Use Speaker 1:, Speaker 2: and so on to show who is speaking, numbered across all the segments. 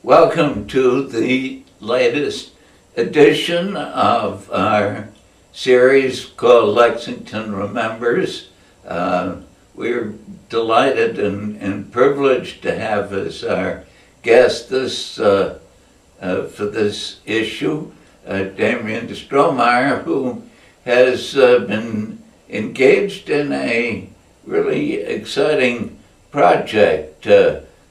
Speaker 1: Welcome to the latest edition of our series called Lexington Remembers. We're delighted and privileged to have as our guest for this issue Damian Strohmeyer, who has been engaged in a really exciting project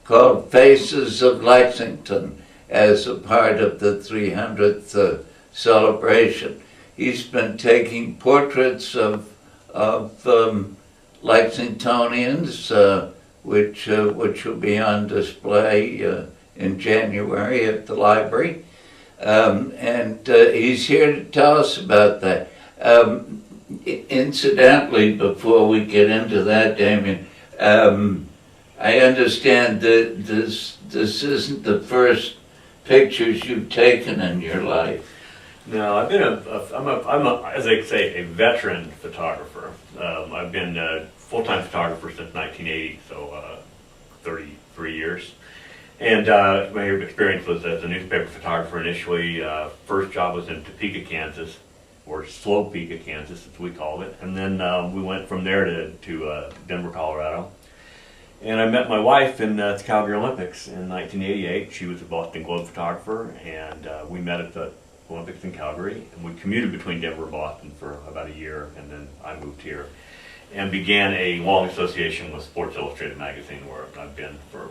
Speaker 1: called Faces of Lexington as a part of the 300th celebration. He's been taking portraits of Lexingtonians, which will be on display in January at the library. And he's here to tell us about that. Incidentally, before we get into that, Damian, I understand that this isn't the first pictures you've taken in your life.
Speaker 2: No, I've been as they say, a veteran photographer. I've been a full-time photographer since 1980, so 33 years. And my experience was as a newspaper photographer initially. First job was in Topeka, Kansas, or Slopeka, Kansas, as we called it. And then we went from there to Denver, Colorado. And I met my wife in the Calgary Olympics in 1988. She was a Boston Globe photographer, and we met at the Olympics in Calgary. And we commuted between Denver and Boston for about a year, and then I moved here and began a long association with Sports Illustrated magazine, where I've been for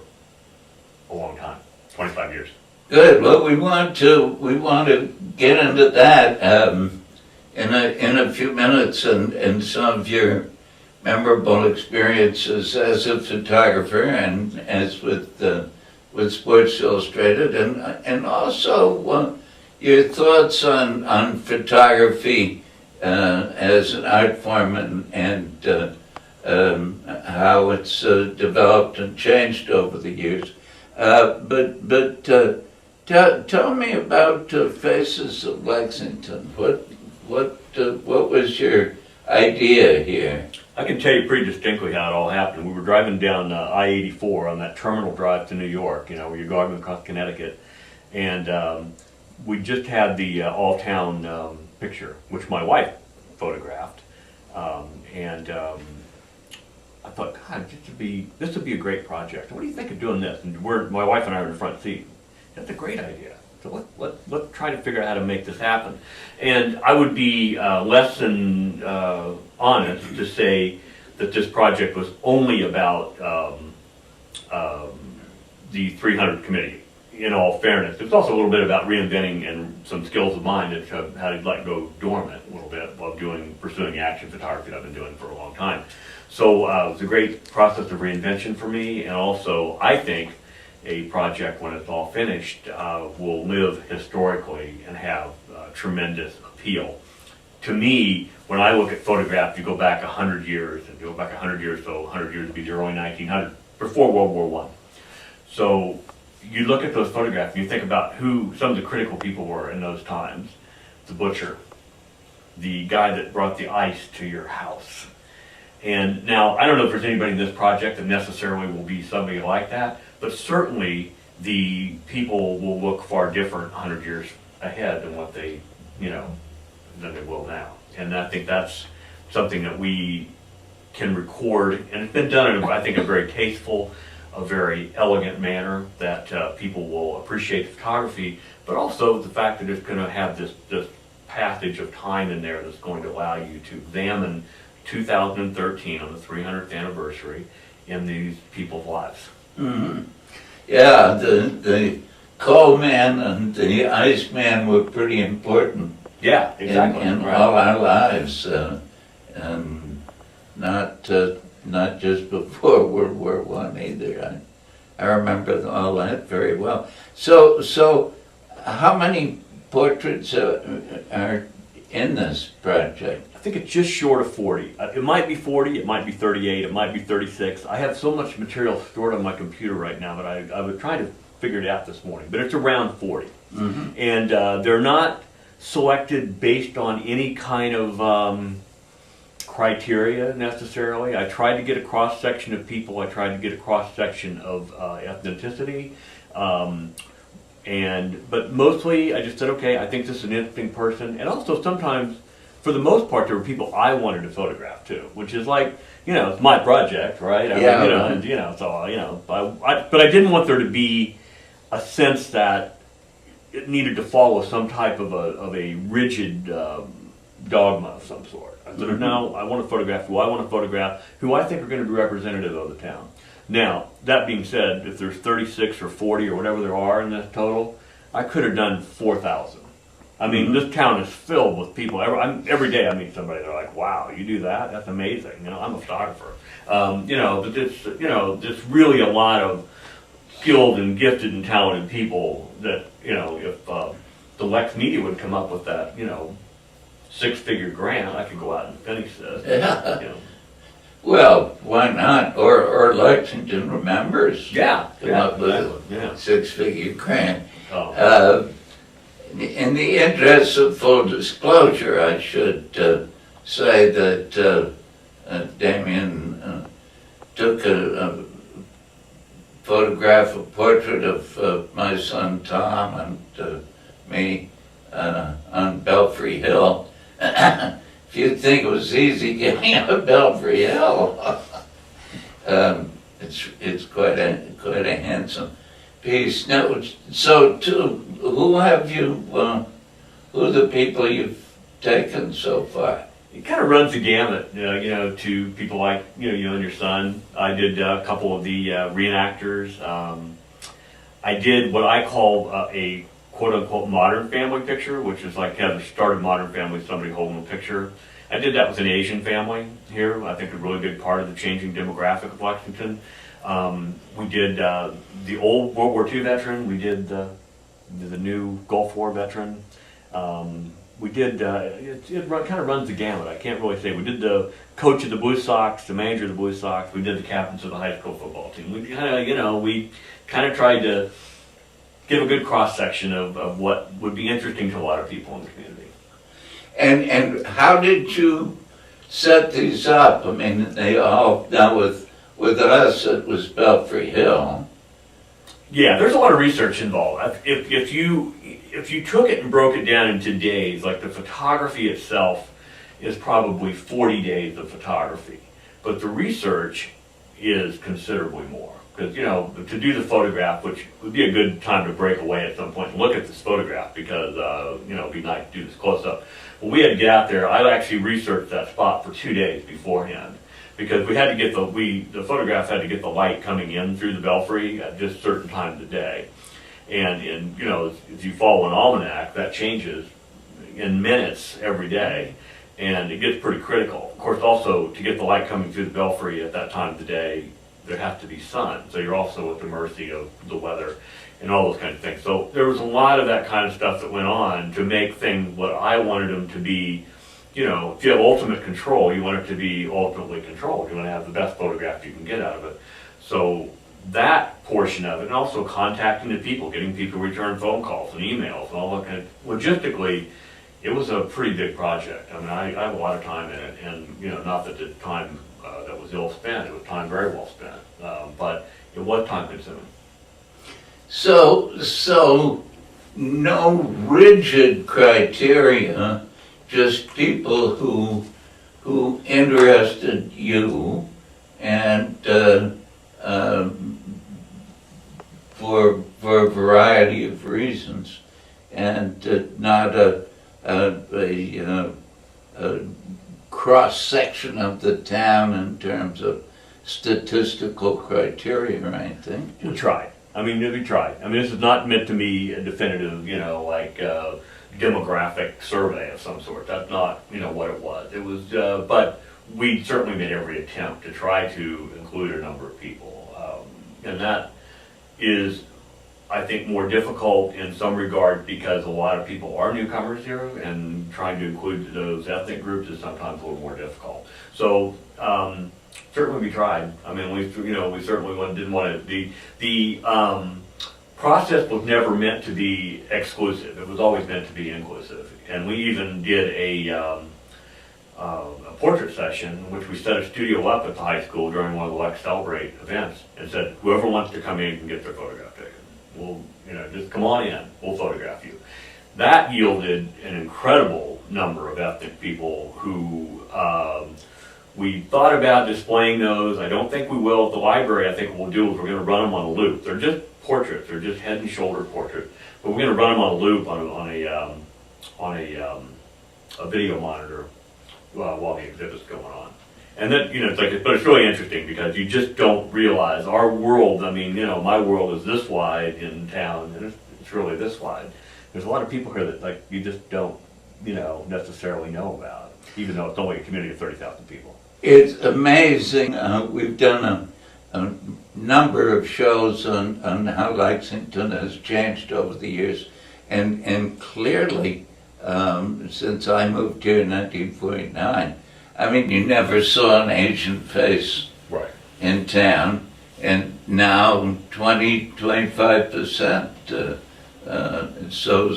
Speaker 2: a long time, 25 years.
Speaker 1: Good. Well, we want to get into that in a few minutes, and some of your memorable experiences as a photographer and as with Sports Illustrated, and also your thoughts on photography as an art form and how it's developed and changed over the years. But tell me about Faces of Lexington. What was your idea here?
Speaker 2: I can tell you pretty distinctly how it all happened. We were driving down I-84 on that terminal drive to New York, where you're going across Connecticut, and we just had the all-town picture, which my wife photographed, and I thought, God, this would be a great project. What do you think of doing this? And my wife and I were in the front seat. That's a great idea. So let's try to figure out how to make this happen. And I would be less than honest to say that this project was only about the 300 committee. In all fairness, it's also a little bit about reinventing and some skills of mine that had let go dormant a little bit while pursuing action photography that I've been doing for a long time. So it was a great process of reinvention for me, and also I think a project, when it's all finished, will live historically and have tremendous appeal. To me, when I look at photographs, you go back 100 years, and you go back 100 years, so 100 years would be the early 1900s, before World War I. So you look at those photographs and you think about who some of the critical people were in those times. The butcher, the guy that brought the ice to your house. And now, I don't know if there's anybody in this project that necessarily will be somebody like that, but certainly the people will look far different 100 years ahead than what they, than they will now. And I think that's something that we can record, and it's been done in, I think, a very tasteful, a very elegant manner that people will appreciate the photography, but also the fact that it's going to have this passage of time in there that's going to allow you to examine 2013 on the 300th anniversary in these people's lives.
Speaker 1: Mm-hmm. Yeah, the coal man and the ice man were pretty important.
Speaker 2: Yeah, exactly.
Speaker 1: In
Speaker 2: right.
Speaker 1: all our lives, and not just before World War I either. I remember all that very well. So how many portraits are in this project?
Speaker 2: I think it's just short of 40. It might be 40, it might be 38, it might be 36. I have so much material stored on my computer right now, but I would try to figure it out this morning. But it's around 40. Mm-hmm. And they're not selected based on any kind of criteria necessarily. I tried to get a cross-section of people. I tried to get a cross-section of ethnicity. But mostly I just said, okay, I think this is an interesting person. And also sometimes, for the most part, there were people I wanted to photograph too, which is like, it's my project, right?
Speaker 1: Yeah.
Speaker 2: But I didn't want there to be a sense that it needed to follow some type of a rigid dogma of some sort. I said, no, I want to photograph who I want to photograph, who I think are going to be representative of the town. Now, that being said, if there's 36 or 40 or whatever there are in this total, I could have done 4,000. I mean, this town is filled with people. Every day I meet somebody, they're like, wow, you do that? That's amazing. I'm a photographer. But it's really a lot of skilled and gifted and talented people that, if the Lex Media would come up with that, 6-figure grant, I could go out and finish this.
Speaker 1: Yeah. Well, why not? Or Lexington remembers.
Speaker 2: Yeah.
Speaker 1: Come up with
Speaker 2: exactly.
Speaker 1: a 6-figure grant.
Speaker 2: Oh.
Speaker 1: In the interest of full disclosure, I should say that Damian took a photograph, a portrait of my son Tom and me on Belfry Hill. If you'd think it was easy getting up Belfry Hill, it's quite a handsome piece. Now, so who have you? Who are the people you've taken so far?
Speaker 2: It kind of runs the gamut, to people like you and your son. I did a couple of the reenactors. I did what I call a quote-unquote modern family picture, which is like the start of Modern Family, somebody holding a picture. I did that with an Asian family here. I think a really big part of the changing demographic of Lexington. We did the old World War II veteran. We did the new Gulf War veteran. We did, it kind of runs the gamut. I can't really say. We did the coach of the Blue Sox, the manager of the Blue Sox. We did the captains of the high school football team. We kind of tried to give a good cross-section of what would be interesting to a lot of people in the community.
Speaker 1: And how did you set these up? I mean, they all, now with us, it was Belfry Hill.
Speaker 2: Yeah, there's a lot of research involved. If you took it and broke it down into days, like the photography itself is probably 40 days of photography, but the research is considerably more. Because, to do the photograph, which would be a good time to break away at some point and look at this photograph because, it'd be nice to do this close up. Well, we had to get out there. I actually researched that spot for 2 days beforehand because we had to get the photograph had to get the light coming in through the belfry at just certain times of day. And if you follow an almanac, that changes in minutes every day, and it gets pretty critical. Of course, also to get the light coming through the belfry at that time of the day, there has to be sun, so you're also at the mercy of the weather and all those kinds of things. So there was a lot of that kind of stuff that went on to make things what I wanted them to be. If you have ultimate control, you want it to be ultimately controlled. You want to have the best photograph you can get out of it. So that portion of it, and also contacting the people, getting people to return phone calls and emails and all that kind of, logistically, it was a pretty big project. I mean, I have a lot of time in it, and not that the time that was ill spent, it was time very well spent, but it was time consuming.
Speaker 1: So no rigid criteria, just people who interested you, and for a variety of reasons, and not a cross-section of the town in terms of statistical criteria or anything.
Speaker 2: We tried. We tried. This is not meant to be a definitive, demographic survey of some sort. That's not, what it was. It was, but we certainly made every attempt to try to include a number of people. And that is, I think, more difficult in some regard because a lot of people are newcomers here, and trying to include those ethnic groups is sometimes a little more difficult. So certainly we tried. We certainly didn't want to. The process was never meant to be exclusive. It was always meant to be inclusive. And we even did a portrait session in which we set a studio up at the high school during one of the Lex Celebrate events and said, whoever wants to come in can get their photograph taken. We'll just come on in, we'll photograph you. That yielded an incredible number of ethnic people who we thought about displaying those. I don't think we will at the library. I think what we'll do is we're going to run them on a loop. They're just portraits. They're just head and shoulder portraits. But we're going to run them on a loop on a video monitor while the exhibit's going on. And then, but it's really interesting because you just don't realize our world. I mean, my world is this wide in town, and it's really this wide. There's a lot of people here that you just don't, necessarily know about, even though it's only a community of 30,000 people.
Speaker 1: It's amazing. We've done a number of shows on how Lexington has changed over the years, and clearly, since I moved here in 1949, I mean, you never saw an Asian face
Speaker 2: Right.
Speaker 1: in town, and now 25%. So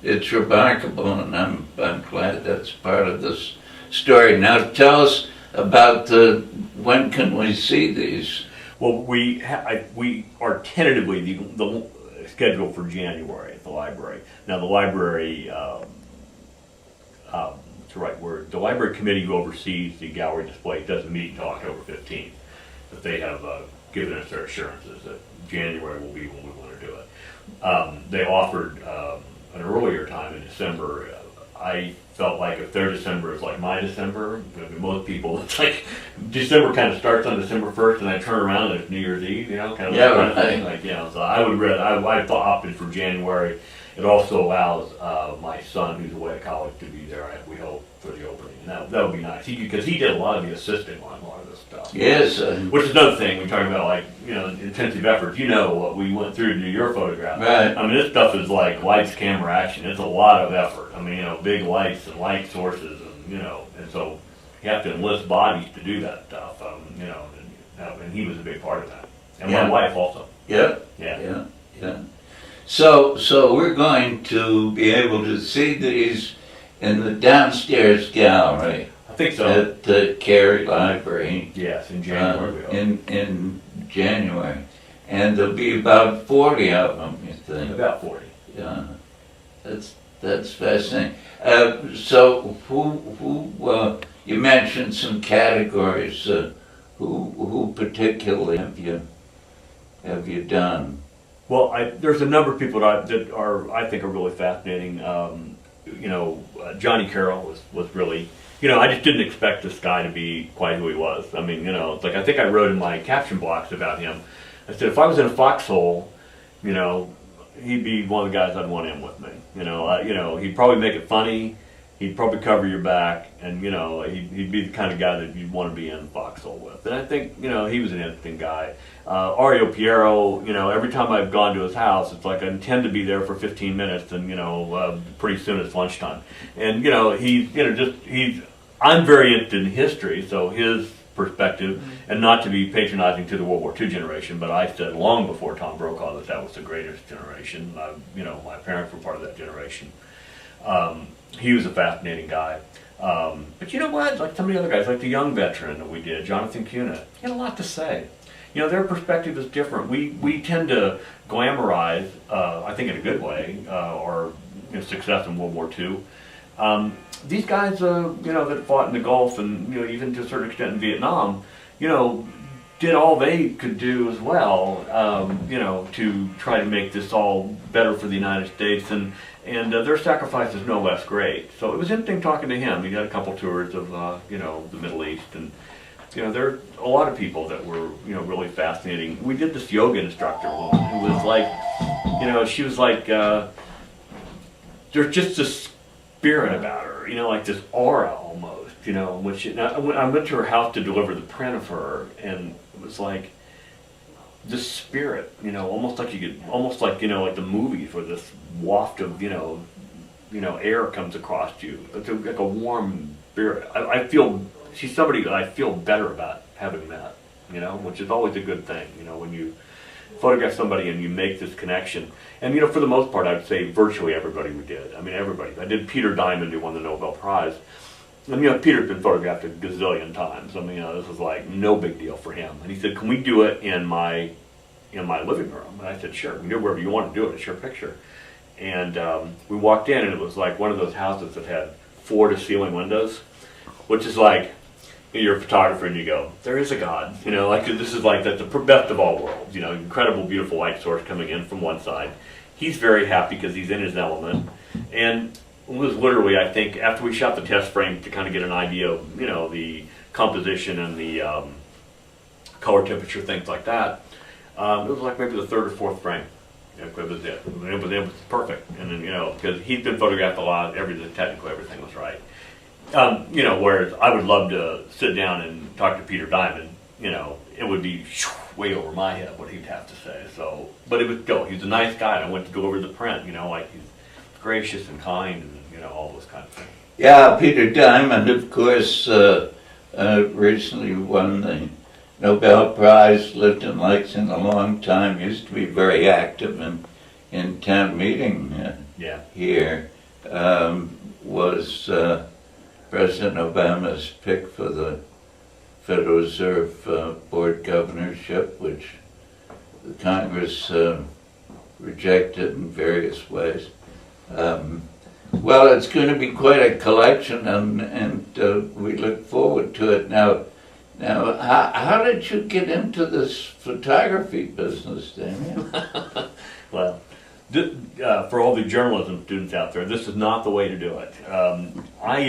Speaker 1: it's remarkable, and I'm glad that's part of this story. Now tell us about when can we see these?
Speaker 2: Well, we are tentatively the scheduled for January at the library. Now the library, what's the right word? The library committee who oversees the gallery display doesn't meet until October 15th, but they have given us their assurances that January will be when we want to do it. They offered an earlier time in December. I felt like if their December is like my December, most people, it's like December kind of starts on December 1st, and I turn around and it's New Year's Eve, kind of that kind of thing. So I would I opted for January. It also allows my son, who's away at college, to be there, we hope, for the opening. And that would be nice, because he did a lot of the assisting on a lot of this stuff.
Speaker 1: Yes.
Speaker 2: Which is another thing, we talk about intensive effort. What we went through to do your photograph.
Speaker 1: Right.
Speaker 2: I mean, this stuff is like lights, camera, action. It's a lot of effort. I mean, big lights and light sources, and so you have to enlist bodies to do that stuff, and he was a big part of that. And my wife also.
Speaker 1: Yeah. So we're going to be able to see these in the downstairs gallery.
Speaker 2: I think so.
Speaker 1: At the Cary Library.
Speaker 2: Yes, in January. We hope.
Speaker 1: In January, and there'll be about 40 of them. You think?
Speaker 2: About 40.
Speaker 1: Yeah, that's fascinating. So who you mentioned some categories. Who particularly have you done?
Speaker 2: Well, there's a number of people that I think are really fascinating. Johnny Carroll was really, I just didn't expect this guy to be quite who he was. I mean, it's like I think I wrote in my caption blocks about him. I said if I was in a foxhole, he'd be one of the guys I'd want in with me. He'd probably make it funny. He'd probably cover your back, and he'd be the kind of guy that you'd want to be in foxhole with. And I think he was an interesting guy. Ario Piero, every time I've gone to his house, it's like I intend to be there for 15 minutes, and pretty soon it's lunchtime. And I'm very interested in history, so his perspective, and not to be patronizing to the World War II generation, but I said long before Tom Brokaw that was the greatest generation. My parents were part of that generation. He was a fascinating guy. But you know what? Like some of the other guys, like the young veteran that we did, Jonathan Cunha, he had a lot to say. Their perspective is different. We tend to glamorize, I think in a good way, our success in World War II. These guys, that fought in the Gulf and even to a certain extent in Vietnam, did all they could do as well, to try to make this all better for the United States, and their sacrifice is no less great. So it was interesting talking to him. He had a couple tours of the Middle East, and there are a lot of people that were really fascinating. We did this yoga instructor woman who was like, she was like, there's just this spirit about her, like this aura almost, I went to her house to deliver the print of her, and it was like this spirit, almost like like the movies where this waft of air comes across you. It's like a warm spirit. I feel she's somebody that I feel better about having met, which is always a good thing. When you photograph somebody and you make this connection. And for the most part, I'd say virtually everybody we did. I mean, everybody. I did Peter Diamond, who won the Nobel Prize. And Peter's been photographed a gazillion times. I mean, this was like no big deal for him. And he said, "Can we do it in my in my living room. And I said, sure, we can do it wherever you want to do it. It's your picture. And we walked in, and it was like one of those houses that had floor-to-ceiling windows, which is like, you're a photographer and you go, there is a God. You know, like this is like the best of all worlds. You know, incredible, beautiful light source coming in from one side. He's very happy because he's in his element. And it was literally, I think, after we shot the test frame to kind of get an idea of, you know, the composition and the color temperature, things like that, it was like maybe the third or fourth frame. It was it. It was perfect. And then, you know, because he's been photographed a lot, technically everything was right. You know, whereas I would love to sit down and talk to Peter Diamond, you know, it would be way over my head what he'd have to say. So, but it was go. He's a nice guy, and I went to go over the print, you know, like he's gracious and kind, and you know, all those kind of things.
Speaker 1: Yeah, Peter Diamond, of course, recently won the Nobel Prize, lived in Lexington a long time, used to be very active in town meeting here, was President Obama's pick for the Federal Reserve Board governorship, which the Congress rejected in various ways. Well, it's going to be quite a collection, and we look forward to it. Now, how did you get into this photography business, Damian?
Speaker 2: Well, for all the journalism students out there, this is not the way to do it. I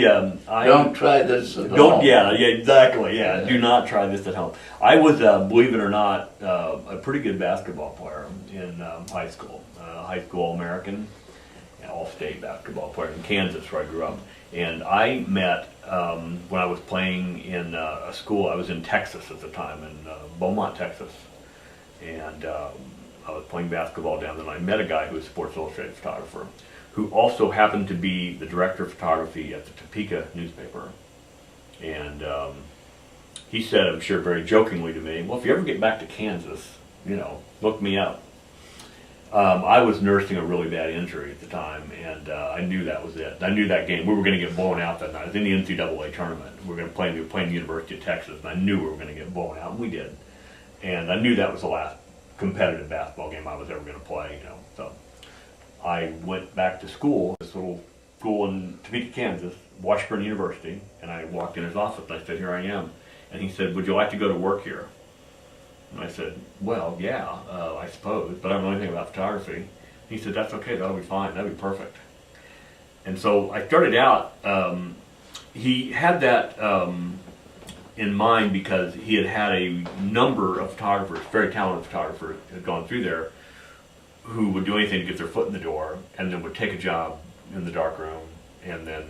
Speaker 1: don't try this at home.
Speaker 2: Yeah, exactly. Yeah, do not try this at home. I was, believe it or not, a pretty good basketball player in high school. High school All-American, all-state basketball player in Kansas, where I grew up. And I met when I was playing in a school. I was in Texas at the time, in Beaumont, Texas, and I was playing basketball down there, and I met a guy who was a Sports Illustrated photographer, who also happened to be the director of photography at the Topeka newspaper. And he said, I'm sure very jokingly to me, well, if you ever get back to Kansas, you know, look me up. I was nursing a really bad injury at the time, and I knew that was it. I knew that game. We were going to get blown out that night. It was in the NCAA tournament. We were playing the University of Texas, and I knew we were going to get blown out, and we did. And I knew that was the last competitive basketball game I was ever going to play, you know. So I went back to school, this little school in Topeka, Kansas, Washburn University, and I walked in his office, and I said, here I am. And he said, would you like to go to work here? And I said, well, yeah, I suppose, but I don't know anything about photography. He said, that's okay, that'll be fine, that'll be perfect. And so I started out, he had that in mind because he had had a number of photographers, very talented photographers, had gone through there who would do anything to get their foot in the door and then would take a job in the darkroom and then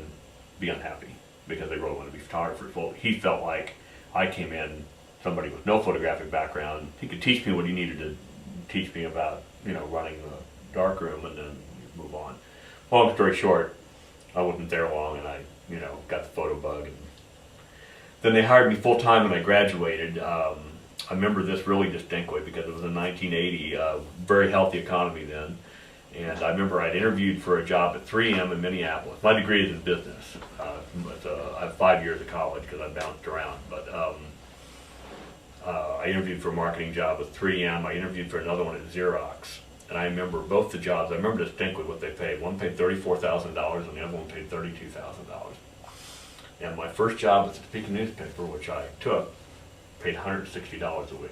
Speaker 2: be unhappy because they really wanted to be photographers. Well, he felt like I came in, somebody with no photographic background, he could teach me what he needed to teach me about, you know, running the darkroom and then move on. Long story short, I wasn't there long and I, you know, got the photo bug. And then they hired me full time when I graduated. I remember this really distinctly because it was in 1980, very healthy economy then. And I remember I'd interviewed for a job at 3M in Minneapolis. My degree is in business. I have 5 years of college because I bounced around. But I interviewed for a marketing job with 3M. I interviewed for another one at Xerox. And I remember both the jobs. I remember distinctly what they paid. One paid $34,000 and the other one paid $32,000. And my first job at the Topeka newspaper, which I took, paid $160 a week.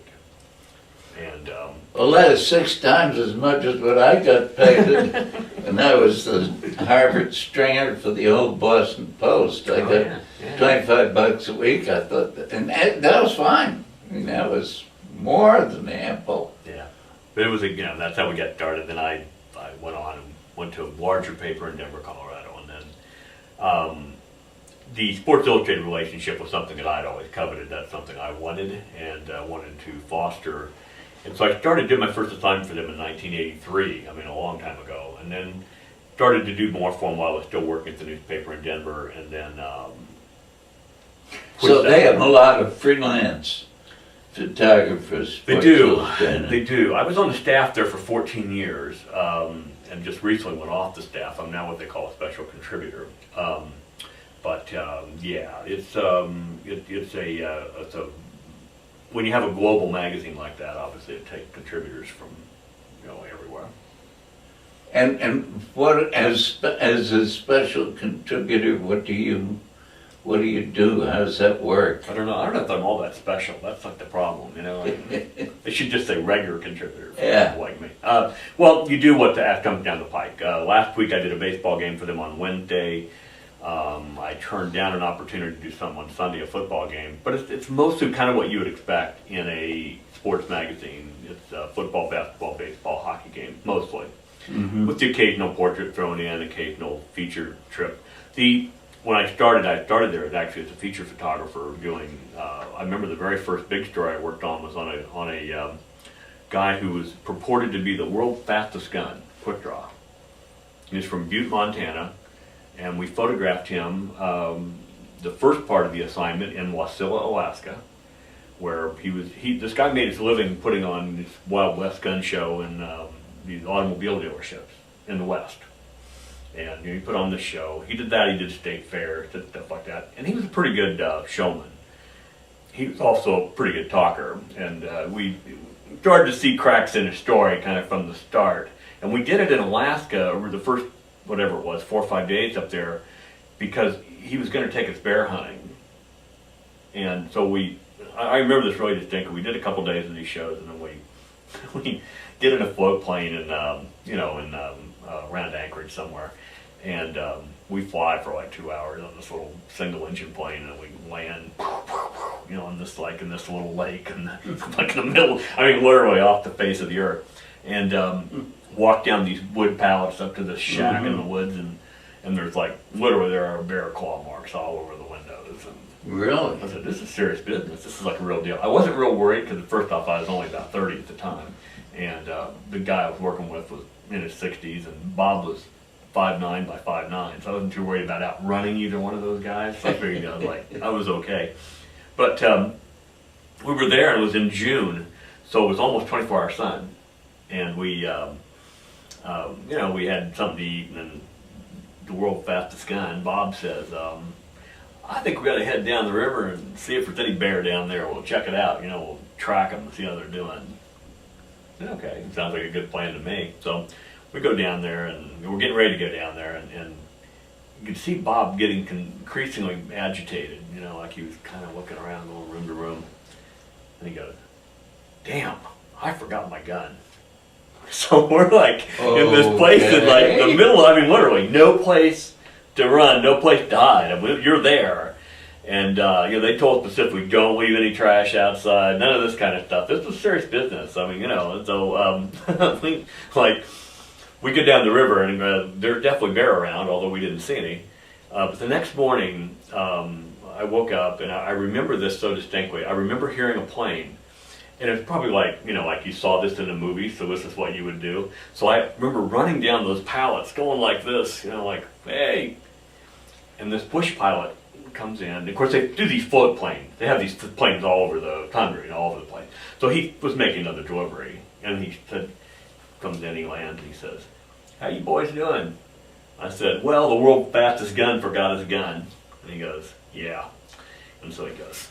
Speaker 2: And
Speaker 1: well, that is 6 times as much as what I got paid, and that was the Harvard stringer for the old Boston Post. I got $25 a week. I thought, and that was fine. I mean, that was more than ample.
Speaker 2: Yeah, but it was, you know, that's how we got started. Then I went on and went to a larger paper in Denver, Colorado, and then the Sports Illustrated relationship was something that I'd always coveted. That's something I wanted and wanted to foster. And so I started doing my first assignment for them in 1983, I mean a long time ago, and then started to do more for them while I was still working at the newspaper in Denver, and then...
Speaker 1: so they have a lot of freelance photographers.
Speaker 2: They do. I was on the staff there for 14 years, and just recently went off the staff. I'm now what they call a special contributor. Yeah, it's a when you have a global magazine like that, obviously it takes contributors from, everywhere.
Speaker 1: And what, as a special contributor, what do you do? How does that work?
Speaker 2: I don't know if I'm all that special. That's like the problem, They should just say regular contributor for people like me. Well, you do what comes down the pike. Last week I did a baseball game for them on Wednesday. I turned down an opportunity to do something on Sunday, a football game. But it's mostly kind of what you would expect in a sports magazine. It's football, basketball, baseball, hockey game, mostly. Mm-hmm. With the occasional portrait thrown in, occasional feature trip. When I started there actually as a feature photographer doing, I remember the very first big story I worked on was on a guy who was purported to be the world's fastest gun, quick draw. He was from Butte, Montana, and we photographed him the first part of the assignment in Wasilla, Alaska, where this guy made his living putting on this Wild West gun show in these automobile dealerships in the West. And he put on this show. He did that. He did state fairs, did stuff like that. And he was a pretty good showman. He was also a pretty good talker. And we started to see cracks in his story kind of from the start. And we did it in Alaska over the first, whatever it was, 4 or 5 days up there, because he was going to take us bear hunting. And so I remember this really distinctly. We did a couple days of these shows, and then we did in a float plane and around Anchorage somewhere, and we fly for like 2 hours on this little single engine plane, and we land in this little lake, and like in the middle, literally off the face of the earth, and walk down these wood pallets up to this shack in the woods, and there's literally there are bear claw marks all over the windows. And
Speaker 1: really?
Speaker 2: I said, this is serious business. This is like a real deal. I wasn't real worried because first off I was only about 30 at the time, and the guy I was working with was in his 60s, and Bob was 5'9" by 5'9", so I wasn't too worried about outrunning either one of those guys. So I figured I was okay. But we were there, and it was in June, so it was almost 24-hour sun, and we had something to eat, and then the world's fastest gun, Bob says, I think we got to head down the river and see if there's any bear down there. We'll check it out. We'll track them and see how they're doing. Okay, sounds like a good plan to me. So we go down there, and we're getting ready to go down there, and you could see Bob getting increasingly agitated, like he was kind of looking around going room to room. And he goes, damn, I forgot my gun. So we're in this place in the middle, literally no place to run, no place to hide. You're there. And they told us specifically, don't leave any trash outside, none of this kind of stuff. This was serious business. So we get down the river, and there's definitely bear around, although we didn't see any. But the next morning, I woke up, and I remember this so distinctly. I remember hearing a plane, and it's probably like you saw this in a movie, so this is what you would do. So I remember running down those pallets, going like this, hey. And this bush pilot comes in. Of course, they do these float planes. They have these planes all over the tundra, all over the place. So he was making another delivery, and he comes in, he lands, and he says, how you boys doing? I said, well, the world's fastest gun forgot his gun. And he goes, yeah. And so he goes,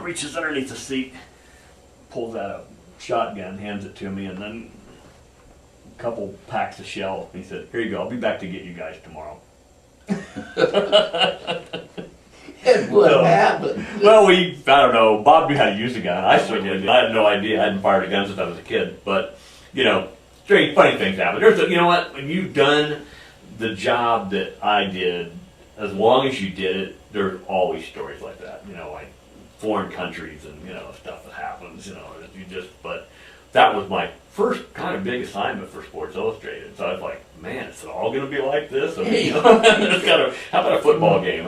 Speaker 2: reaches underneath the seat, pulls out a shotgun, hands it to me, and then a couple packs of shells. He said, here you go, I'll be back to get you guys tomorrow.
Speaker 1: And what happened?
Speaker 2: Well, I don't know, Bob knew how to use a gun. I certainly didn't. I had no idea. I hadn't fired a gun since I was a kid. But, strange, funny things happen. You know what? When you've done the job that I did, as long as you did it, there's always stories like that. Like foreign countries and, stuff that happens, but that was my first kind of big assignment for Sports Illustrated. So I was like, man, is it all going to be like this? How about a football game?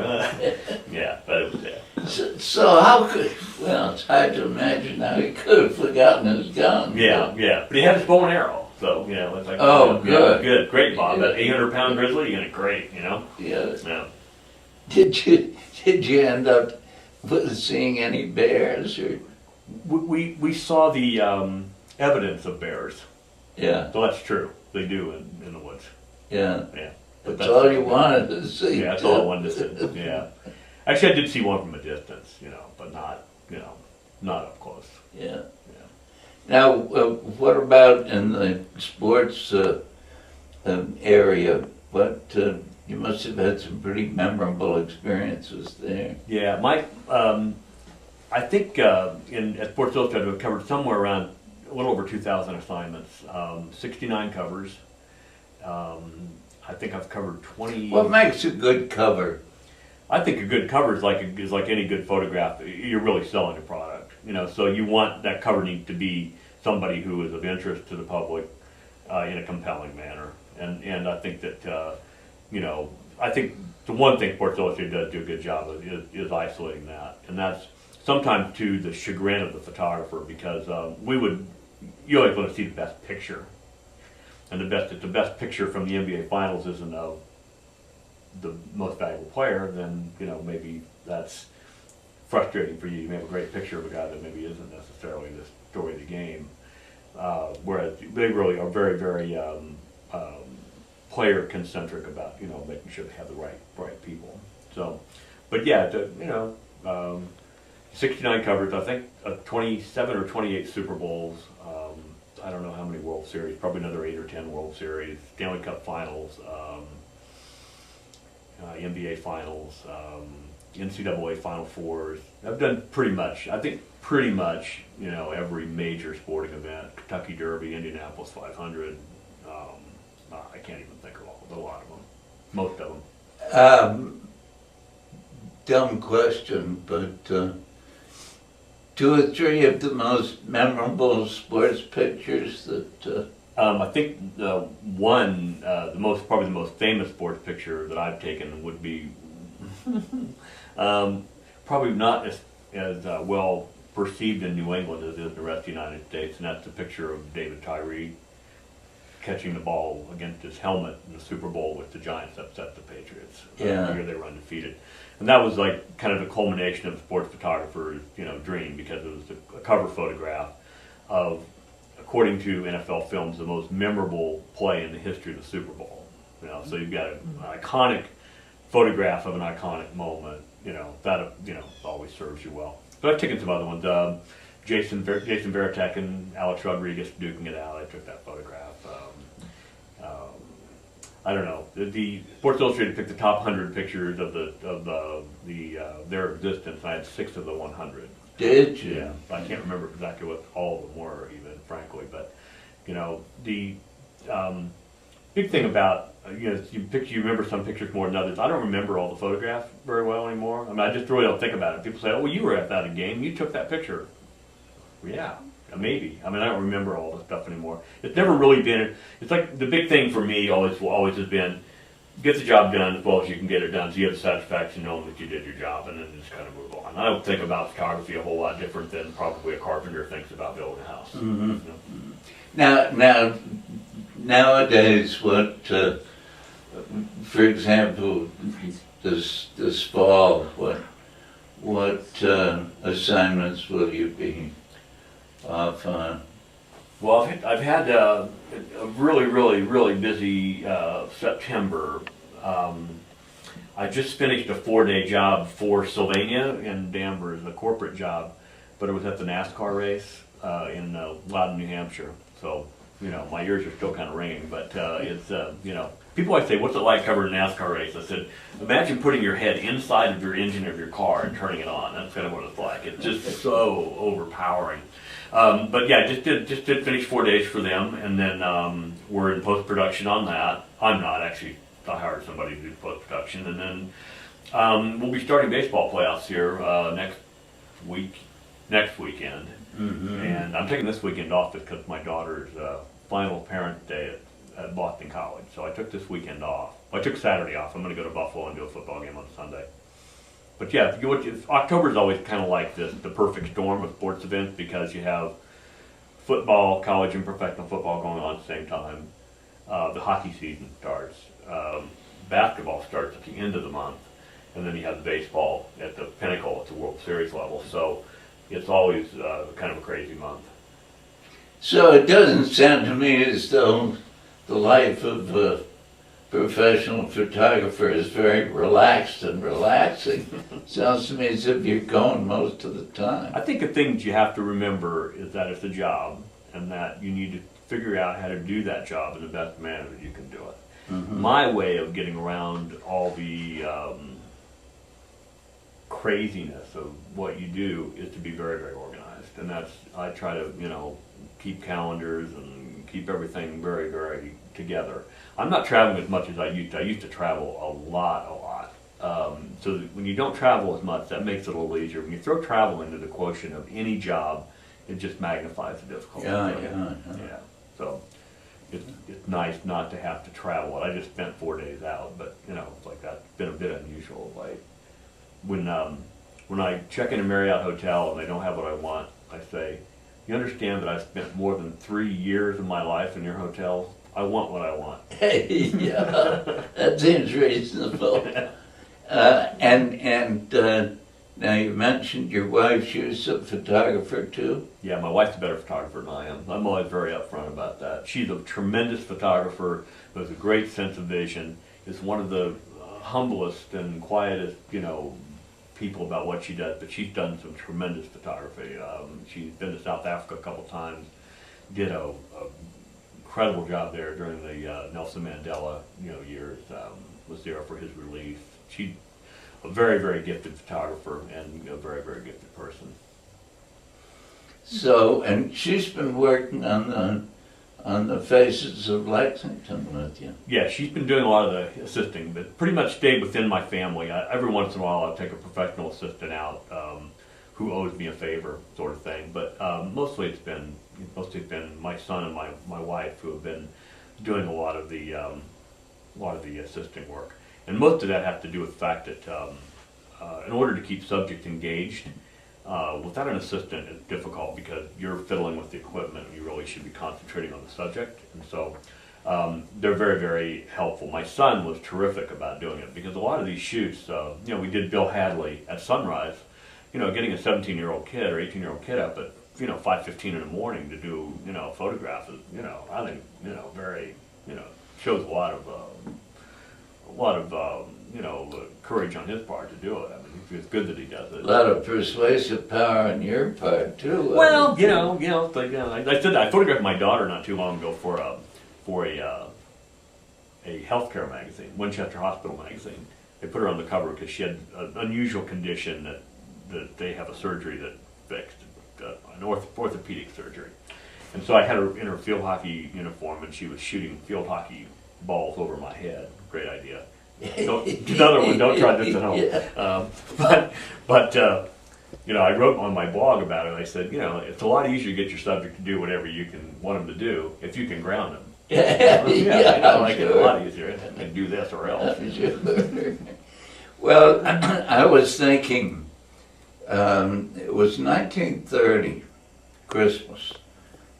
Speaker 2: Yeah, but it was,
Speaker 1: So how it's hard to imagine how he could have forgotten his gun.
Speaker 2: Yeah, but he had his bow and arrow. So, it's like, good, great, Bob. That 800-pound grizzly, you're going to great,
Speaker 1: Yeah. Did you end up seeing any bears? Or?
Speaker 2: We saw the evidence of bears.
Speaker 1: Yeah.
Speaker 2: So that's true. They do in the woods.
Speaker 1: Yeah.
Speaker 2: Yeah.
Speaker 1: That's all you wanted to see.
Speaker 2: Yeah, that's all I wanted to see. Yeah. Actually, I did see one from a distance, but not, not up close.
Speaker 1: Yeah. Now, what about in the sports area? What you must have had some pretty memorable experiences there.
Speaker 2: Yeah, Mike. I think at Sports Illustrated we've covered somewhere around a little over 2,000 assignments, 69 covers. I think I've covered 20.
Speaker 1: What makes a good cover?
Speaker 2: I think a good cover is like any good photograph. You're really selling a product, So you want that cover need to be somebody who is of interest to the public in a compelling manner. And I think that I think the one thing Sports Illustrated does do a good job of is isolating that, and that's sometimes to the chagrin of the photographer because you always want to see the best picture, and if the best picture from the NBA Finals isn't of the most valuable player, then maybe that's frustrating for you. You may have a great picture of a guy that maybe isn't necessarily the story of the game, whereas they really are very, very player concentric about making sure they have the right people. So, but yeah, 69 covers. I think 27 or 28 Super Bowls. I don't know how many World Series. Probably another 8 or 10 World Series. Stanley Cup Finals. NBA Finals. NCAA Final Fours. I've done pretty much. I think pretty much. Every major sporting event. Kentucky Derby, Indianapolis 500. I can't even think of a lot of them. Most of them.
Speaker 1: Dumb question, but 2 or 3 of the most memorable sports pictures that.
Speaker 2: I think probably the most famous sports picture that I've taken would be probably not as well perceived in New England as it is in the rest of the United States, and that's the picture of David Tyree catching the ball against his helmet in the Super Bowl with the Giants upset the Patriots.
Speaker 1: Yeah.
Speaker 2: The year they were undefeated. And that was like kind of the culmination of a sports photographer's, dream, because it was a cover photograph of, according to NFL Films, the most memorable play in the history of the Super Bowl. So you've got an iconic photograph of an iconic moment, that always serves you well. But I've taken some other ones. Jason Varitek and Alex Rodriguez duking it out. I took that photograph. I don't know. The Sports Illustrated picked the top 100 pictures of their existence. I had 6 of the 100.
Speaker 1: Did you?
Speaker 2: Yeah, I can't remember exactly what all of them were, even frankly. But the big thing about you remember some pictures more than others. I don't remember all the photographs very well anymore. I mean, I just really don't think about it. People say, "Oh, well, you were at that game. You took that picture." Well, yeah. Maybe. I mean, I don't remember all the stuff anymore. It's never really been. It's like the big thing for me always has been get the job done as well as you can get it done, so you have the satisfaction knowing that you did your job, and then just kind of move on. I don't think about photography a whole lot different than probably a carpenter thinks about building a house.
Speaker 1: Mm-hmm. Now, nowadays, what, for example, this fall, what assignments will you be off on?
Speaker 2: Well, I've had a really, really, really busy September. I just finished a 4-day job for Sylvania in Danvers, a corporate job, but it was at the NASCAR race in Loudon, New Hampshire. So, my ears are still kind of ringing, but it's, people always say, what's it like covering a NASCAR race? I said, imagine putting your head inside of your engine of your car and turning it on. That's kind of what it's like. It's just so overpowering. But yeah, just did finish 4 days for them, and then we're in post-production on that. I'm not actually. I hired somebody to do post-production, and then we'll be starting baseball playoffs here next weekend. Mm-hmm. And I'm taking this weekend off because my daughter's final parent day at Boston College, so I took this weekend off. I took Saturday off. I'm going to go to Buffalo and do a football game on Sunday. But yeah, October is always kind of like the perfect storm of sports events because you have football, college and professional football going on at the same time. The hockey season starts. Basketball starts at the end of the month. And then you have baseball at the pinnacle at the World Series level. So it's always kind of a crazy month.
Speaker 1: So it doesn't sound to me as though the life of professional photographer is very relaxed and relaxing. Sounds to me as if you're going most of the time.
Speaker 2: I think the things you have to remember is that it's a job, and that you need to figure out how to do that job in the best manner that you can do it.
Speaker 1: Mm-hmm.
Speaker 2: My way of getting around all the craziness of what you do is to be very, very organized, and that's, I try to, keep calendars and keep everything very, very together. I'm not traveling as much as I used to. I used to travel a lot. So that when you don't travel as much, that makes it a little easier. When you throw travel into the quotient of any job, it just magnifies the difficulty. Yeah. So it's nice not to have to travel. I just spent 4 days out, but it's like that's been a bit unusual. Like when I check in a Marriott hotel and they don't have what I want, I say, "You understand that I've spent more than 3 years of my life in your hotel? I want what I want."
Speaker 1: Hey, yeah, that seems reasonable. Now you mentioned your wife, she was a photographer too?
Speaker 2: Yeah, my wife's a better photographer than I am. I'm always very upfront about that. She's a tremendous photographer who has a great sense of vision, is one of the humblest and quietest, people about what she does, but she's done some tremendous photography. She's been to South Africa a couple times, did a incredible job there during the Nelson Mandela years, was there for his release. She's a very, very gifted photographer and a very, very gifted person.
Speaker 1: So, and she's been working on the faces of Lexington with you.
Speaker 2: Yeah, she's been doing a lot of the assisting, but pretty much stayed within my family. Every once in a while I'll take a professional assistant out who owes me a favor, sort of thing. But mostly it's been my son and my wife who have been doing a lot of the assisting work. And most of that has to do with the fact that in order to keep subjects engaged, without an assistant, it's difficult because you're fiddling with the equipment and you really should be concentrating on the subject. And so they're very, very helpful. My son was terrific about doing it because a lot of these shoots, we did Bill Hadley at sunrise, getting a 17-year-old kid or 18-year-old kid up at, 5:15 in the morning to do, a photograph is, I think, very, shows a lot of courage on his part to do it. I mean, it's good that he does it.
Speaker 1: A lot of persuasive power on your part too.
Speaker 2: Well, it's like, I said I photographed my daughter not too long ago for a healthcare magazine, Winchester Hospital magazine. They put her on the cover because she had an unusual condition that they have a surgery that fixed, an orthopedic surgery. And so I had her in her field hockey uniform, and she was shooting field hockey balls over my head. Great idea. Another one, don't try this at home.
Speaker 1: Yeah.
Speaker 2: But I wrote on my blog about it. I said, it's a lot easier to get your subject to do whatever you want them to do if you can ground them. It's a lot easier to do this or else.
Speaker 1: Sure. Well, I was thinking, it was 1930, Christmas.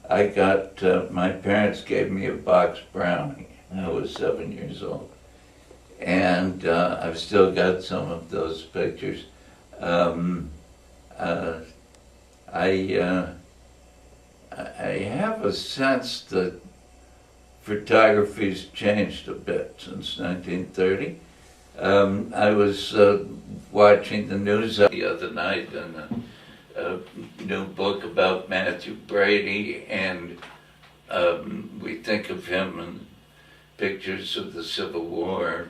Speaker 1: I got, my parents gave me a box brownie. I was 7 years old. And I've still got some of those pictures. I have a sense that photography's changed a bit since 1930. I was watching the news the other night, and a new book about Matthew Brady, and we think of him in pictures of the Civil War,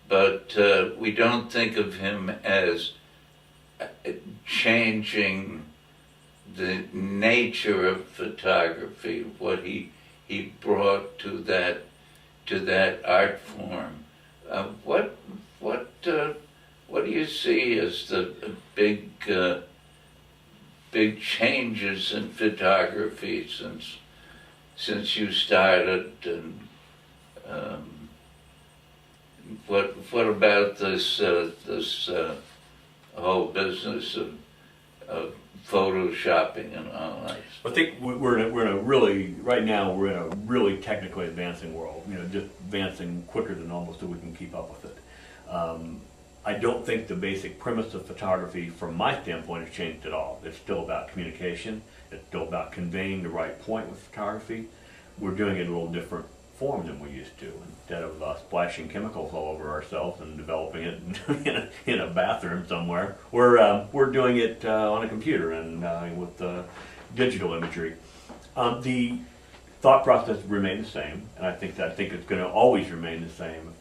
Speaker 1: but we don't think of him as changing the nature of photography, what he brought to that art form. What do you see as the big changes in photography since you started, and what about this whole business of photoshopping and all that?
Speaker 2: I think we're in a really, right now we're in a really technically advancing world, just advancing quicker than almost that we can keep up with it. I don't think the basic premise of photography from my standpoint has changed at all. It's still about communication. It's still about conveying the right point with photography. We're doing it a little different form than we used to. Instead of splashing chemicals all over ourselves and developing it in a bathroom somewhere, we're doing it on a computer and with digital imagery. The thought process remain the same, and I think it's going to always remain the same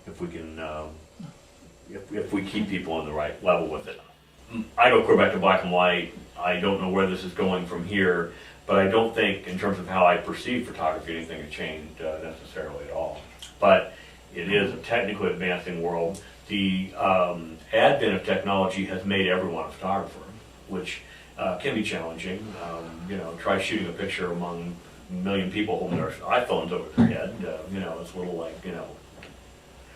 Speaker 2: if we keep people on the right level with it. I go clear back to black and white. I don't know where this is going from here, but I don't think, in terms of how I perceive photography, anything has changed necessarily at all. But it is a technically advancing world. The advent of technology has made everyone a photographer, which can be challenging. Try shooting a picture among a million people holding their iPhones over their head. It's a little like,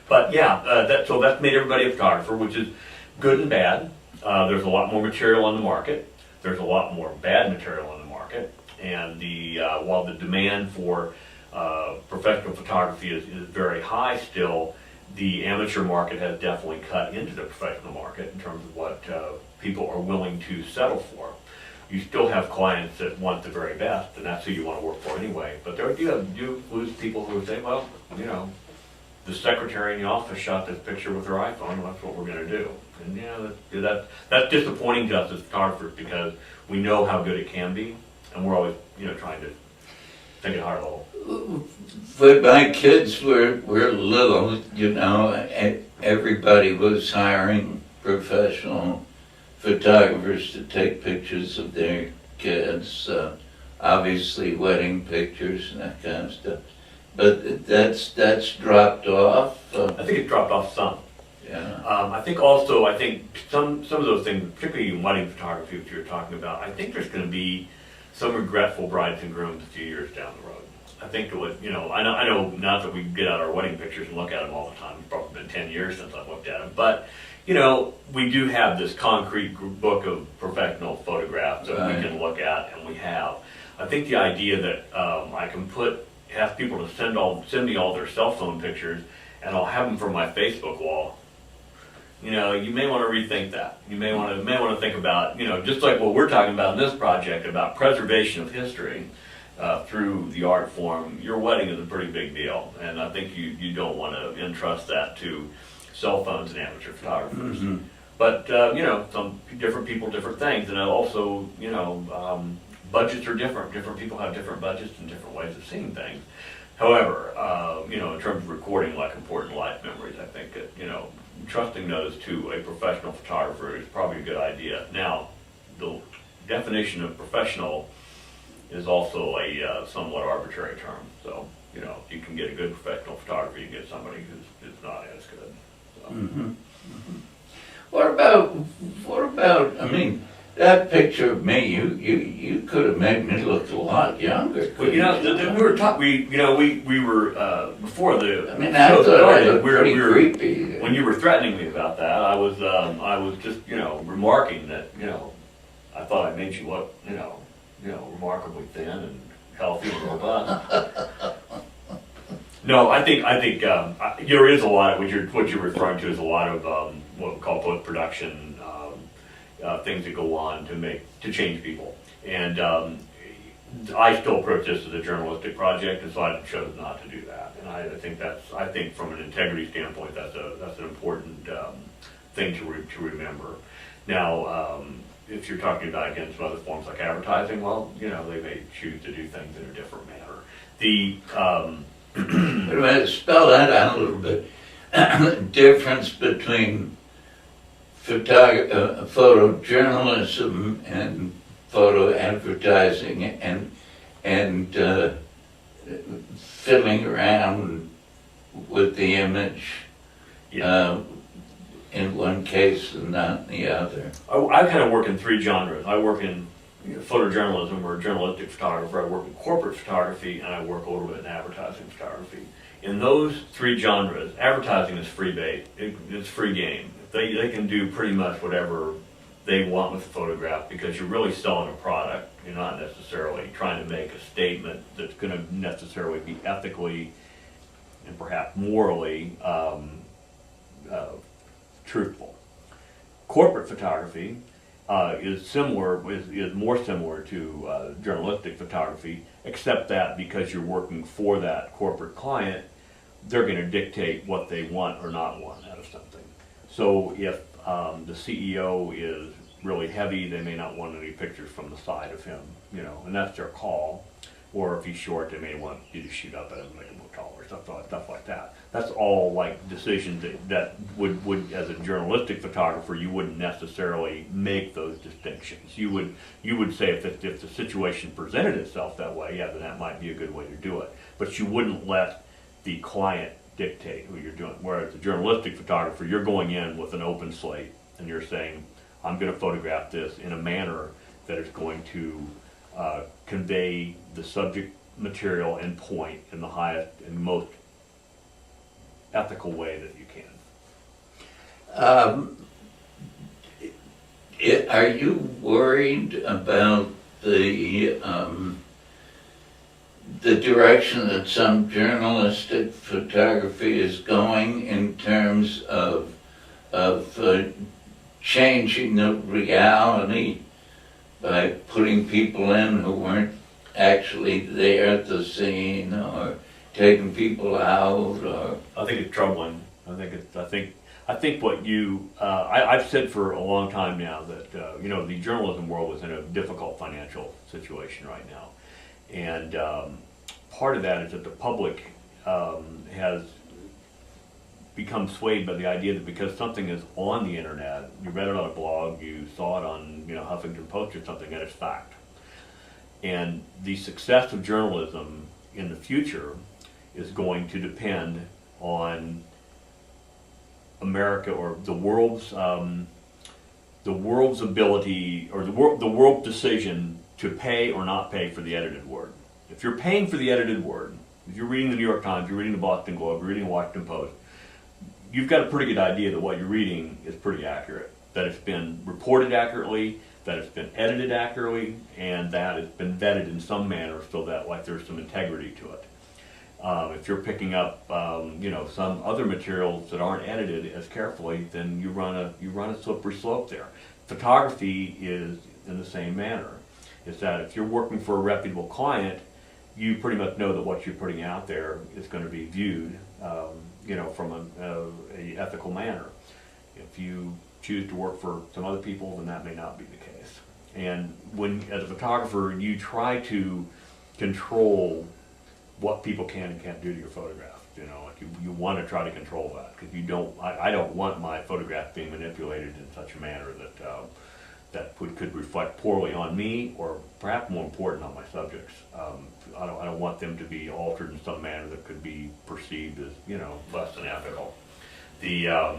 Speaker 2: But yeah, so that's made everybody a photographer, which is good and bad. There's a lot more material on the market. There's a lot more bad material on the market. And while the demand for professional photography is very high still, the amateur market has definitely cut into the professional market in terms of what people are willing to settle for. You still have clients that want the very best, and that's who you want to work for anyway. But you lose people who say, well, the secretary in the office shot this picture with her iPhone, and that's what we're going to do. And that's disappointing to us as photographers because we know how good it can be, and we're always trying to think at a higher level.
Speaker 1: When my kids were little, everybody was hiring professional photographers to take pictures of their kids, obviously wedding pictures and that kind of stuff. But that's dropped off.
Speaker 2: I think it dropped off some.
Speaker 1: Yeah.
Speaker 2: I think some of those things, particularly in wedding photography, which you were talking about, I think there's going to be some regretful brides and grooms a few years down the road. I think I know not that we get out our wedding pictures and look at them all the time. It's probably been 10 years since I've looked at them, but we do have this concrete book of professional photographs that we can look at, and we have. I think the idea that I can have people to send me all their cell phone pictures, and I'll have them for my Facebook wall. You may want to rethink that. You may want to think about, just like what we're talking about in this project about preservation of history through the art form. Your wedding is a pretty big deal, and I think you don't want to entrust that to cell phones and amateur photographers. Mm-hmm. But some different people, different things, and also budgets are different. Different people have different budgets and different ways of seeing things. However, in terms of recording like important life memories, I think that trusting those to a professional photographer is probably a good idea. Now, the definition of professional is also a somewhat arbitrary term. So, you can get a good professional photographer, you can get somebody who's not as good. So.
Speaker 1: Mm-hmm. Mm-hmm. What about? I mean, that picture of me, you could have made me look a lot younger.
Speaker 2: Well, we were talking. We were before the.
Speaker 1: I mean, I thought I looked pretty creepy.
Speaker 2: When you were threatening me about that, I was just remarking that I thought I made you look remarkably thin and healthy and robust. No, I think there is a lot of what you're referring to is a lot of what we call post-production things that go on to change people, and I still approach this as a journalistic project, and so I chose not to do that. And I think from an integrity standpoint, that's an important thing to remember. Now, if you're talking about again some other forms like advertising, well, they may choose to do things in a different manner.
Speaker 1: Spell that out a little bit. Difference between photojournalism and photo advertising and fiddling around with the image in one case and not in the other.
Speaker 2: I kind of work in three genres. I work in photojournalism or journalistic photographer. I work in corporate photography, and I work a little bit in advertising photography. In those three genres, advertising is free bait. It's free game. They can do pretty much whatever they want with the photograph because you're really selling a product. You're not necessarily trying to make a statement that's going to necessarily be ethically and perhaps morally truthful. Corporate photography is more similar to journalistic photography, except that because you're working for that corporate client, they're going to dictate what they want or not want out of something. So if the CEO is really heavy, they may not want any pictures from the side of him, and that's their call. Or if he's short, they may want you to shoot up at him, make him look taller, stuff like that. That's all like decisions that would as a journalistic photographer, you wouldn't necessarily make those distinctions. You would say if the situation presented itself that way, yeah, then that might be a good way to do it. But you wouldn't let the client dictate who you're doing. Whereas a journalistic photographer, you're going in with an open slate and you're saying, I'm going to photograph this in a manner that is going to convey the subject material and point in the highest and most ethical way that you can.
Speaker 1: Are you worried about the direction that some journalistic photography is going in terms of changing the reality by putting people in who weren't actually there at the scene, or taking people out, or?
Speaker 2: I think it's troubling. I think what I've said for a long time now that the journalism world is in a difficult financial situation right now, and part of that is that the public has become swayed by the idea that because something is on the internet, you read it on a blog, you saw it on Huffington Post or something, that it's fact. And the success of journalism in the future is going to depend on America or the world's ability, or the world decision to pay or not pay for the edited word. If you're paying for the edited word, if you're reading the New York Times, you're reading the Boston Globe, you're reading the Washington Post, you've got a pretty good idea that what you're reading is pretty accurate, that it's been reported accurately, that it's been edited accurately, and that it's been vetted in some manner so that there's some integrity to it. If you're picking up some other materials that aren't edited as carefully, then you run a slippery slope there. Photography is in the same manner. It's that if you're working for a reputable client, you pretty much know that what you're putting out there is going to be viewed from a ethical manner. If you choose to work for some other people, then that may not be the case. And when, as a photographer, you try to control what people can and can't do to your photograph, you want to try to control that, because I don't want my photograph being manipulated in such a manner that could reflect poorly on me, or perhaps more important, on my subjects. I don't want them to be altered in some manner that could be perceived as less than ethical. I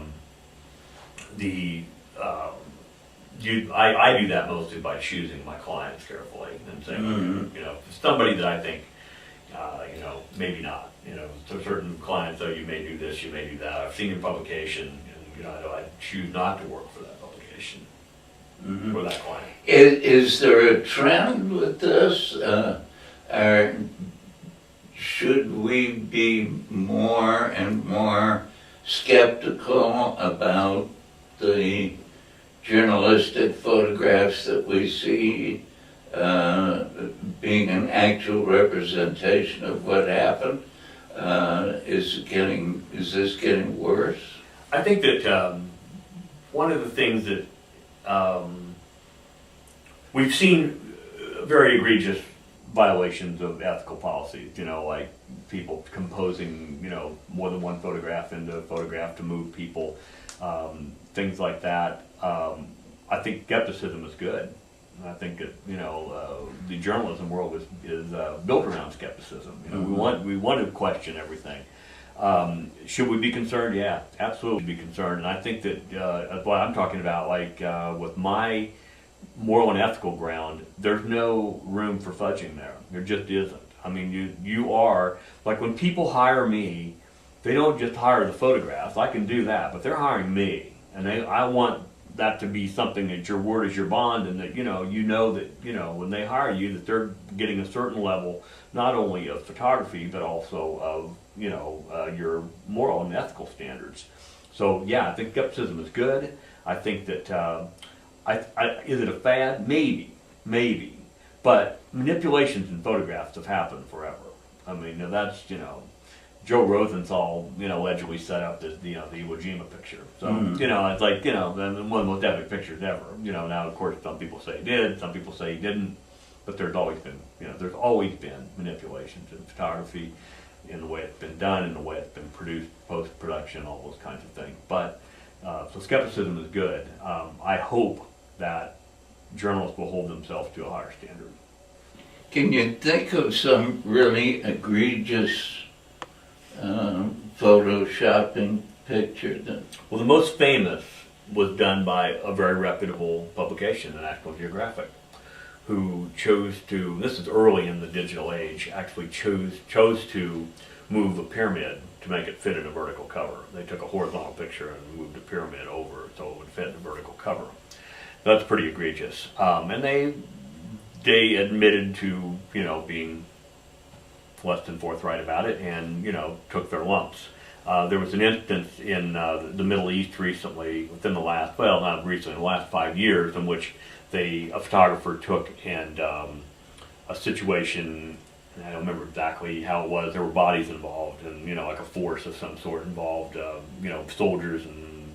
Speaker 2: do that mostly by choosing my clients carefully and saying, somebody that I think, maybe not. To certain clients, though, you may do this, you may do that. I've seen your publication, and I choose not to work for that publication. For that client.
Speaker 1: Is there a trend with this? Or should we be more and more skeptical about the journalistic photographs that we see being an actual representation of what happened? Is this getting worse?
Speaker 2: I think that one of the things that we've seen very egregious violations of ethical policies, like people composing, more than one photograph into a photograph to move people, things like that. I think skepticism is good. I think that, the journalism world is built around skepticism. We want to question everything. Should we be concerned? Yeah, absolutely be concerned. And I think that that's what I'm talking about, with my moral and ethical ground, there's no room for fudging there. There just isn't. I mean, you are, like when people hire me, they don't just hire the photographs. I can do that, but they're hiring me. And I want that to be something that your word is your bond, and that, that, when they hire you, that they're getting a certain level, not only of photography, but also of, your moral and ethical standards. So yeah, I think skepticism is good. I think that Is it a fad? Maybe. But manipulations in photographs have happened forever. I mean, that's, Joe Rosenthal, allegedly set up the Iwo Jima picture. So, it's like, one of the most epic pictures ever. Now, of course, some people say he did, some people say he didn't, but there's always been manipulations in photography, in the way it's been done, in the way it's been produced, post-production, all those kinds of things. But, so skepticism is good. I hope that journalists will hold themselves to a higher standard.
Speaker 1: Can you think of some really egregious photoshopping picture that?
Speaker 2: Well, the most famous was done by a very reputable publication, the National Geographic, who chose to, this is early in the digital age, actually chose to move a pyramid to make it fit in a vertical cover. They took a horizontal picture and moved a pyramid over so it would fit in a vertical cover. That's pretty egregious. And they admitted to, being less than forthright about it and, took their lumps. There was an instance in the Middle East recently, within the last, well, not recently, the last 5 years, in which a photographer took and a situation, and I don't remember exactly how it was, there were bodies involved and, like a force of some sort involved, soldiers and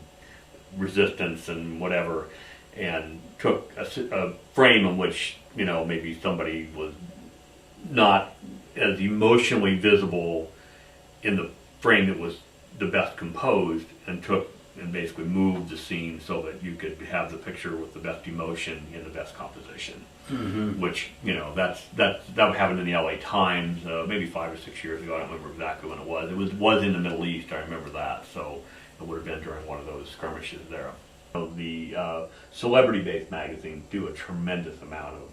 Speaker 2: resistance and whatever, and took a frame in which, maybe somebody was not as emotionally visible in the frame that was the best composed, and took and basically moved the scene so that you could have the picture with the best emotion in the best composition. Mm-hmm. Which, that happened in the LA Times maybe 5 or 6 years ago. I don't remember exactly when it was. It was in the Middle East, I remember that, so it would have been during one of those skirmishes there. The celebrity-based magazines do a tremendous amount of,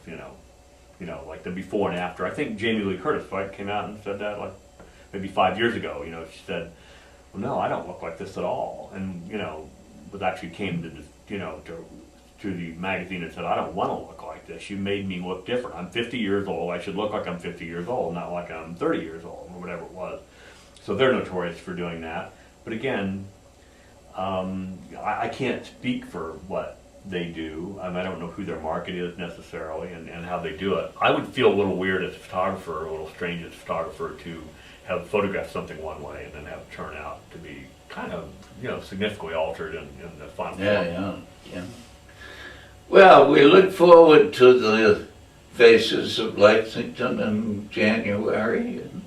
Speaker 2: like the before and after. I think Jamie Lee Curtis came out and said that like maybe 5 years ago. She said, well, no, I don't look like this at all. And, but actually came to the magazine and said, I don't want to look like this. You made me look different. I'm 50 years old. I should look like I'm 50 years old, not like I'm 30 years old or whatever it was. So they're notorious for doing that. But again, I can't speak for what they do. I don't know who their market is necessarily and how they do it. I would feel a little weird as a photographer, a little strange as a photographer to have photographed something one way and then have it turn out to be kind of, significantly altered in the final form.
Speaker 1: Yeah. Well, we look forward to the Faces of Lexington in January. And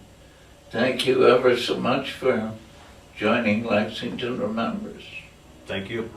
Speaker 1: thank you ever so much for joining Lexington Remembers.
Speaker 2: Thank you.